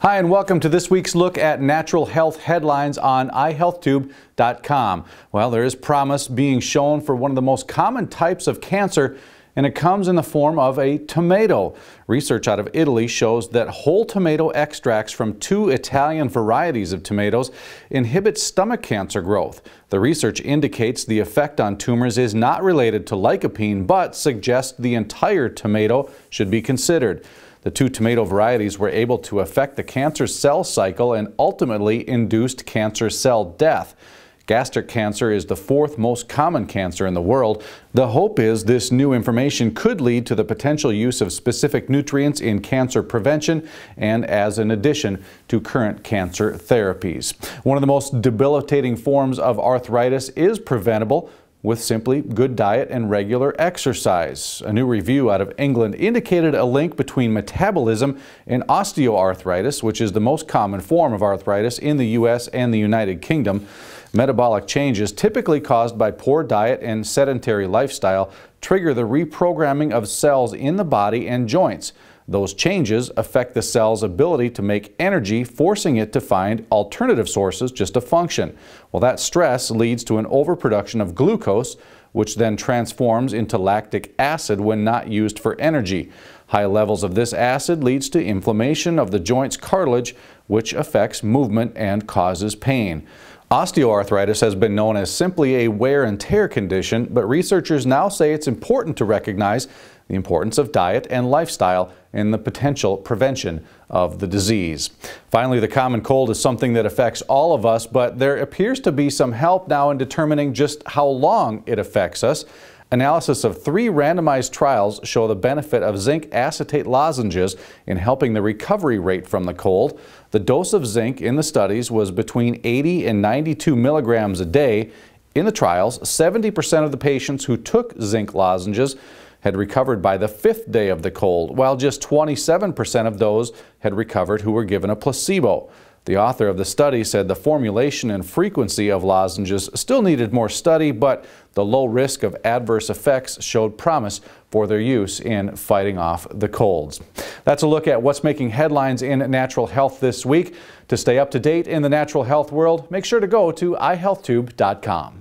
Hi, and welcome to this week's look at natural health headlines on iHealthTube.com. Well, there is promise being shown for one of the most common types of cancer, and it comes in the form of a tomato. Research out of Italy shows that whole tomato extracts from 2 Italian varieties of tomatoes inhibit stomach cancer growth. The research indicates the effect on tumors is not related to lycopene, but suggests the entire tomato should be considered. The 2 tomato varieties were able to affect the cancer cell cycle and ultimately induced cancer cell death. Gastric cancer is the 4th most common cancer in the world. The hope is this new information could lead to the potential use of specific nutrients in cancer prevention and as an addition to current cancer therapies. One of the most debilitating forms of arthritis is preventable with simply good diet and regular exercise. A new review out of England indicated a link between metabolism and osteoarthritis, which is the most common form of arthritis in the U.S. and the United Kingdom. Metabolic changes, typically caused by poor diet and sedentary lifestyle, trigger the reprogramming of cells in the body and joints. Those changes affect the cell's ability to make energy, forcing it to find alternative sources just to function. Well, that stress leads to an overproduction of glucose, which then transforms into lactic acid when not used for energy. High levels of this acid leads to inflammation of the joint's cartilage, which affects movement and causes pain. Osteoarthritis has been known as simply a wear and tear condition, but researchers now say it's important to recognize the importance of diet and lifestyle in the potential prevention of the disease. Finally, the common cold is something that affects all of us, but there appears to be some help now in determining just how long it affects us. Analysis of 3 randomized trials show the benefit of zinc acetate lozenges in helping the recovery rate from the cold. The dose of zinc in the studies was between 80 and 92 milligrams a day. In the trials, 70% of the patients who took zinc lozenges had recovered by the 5th day of the cold, while just 27% of those had recovered who were given a placebo. The author of the study said the formulation and frequency of lozenges still needed more study, but the low risk of adverse effects showed promise for their use in fighting off the colds. That's a look at what's making headlines in natural health this week. To stay up to date in the natural health world, make sure to go to iHealthTube.com.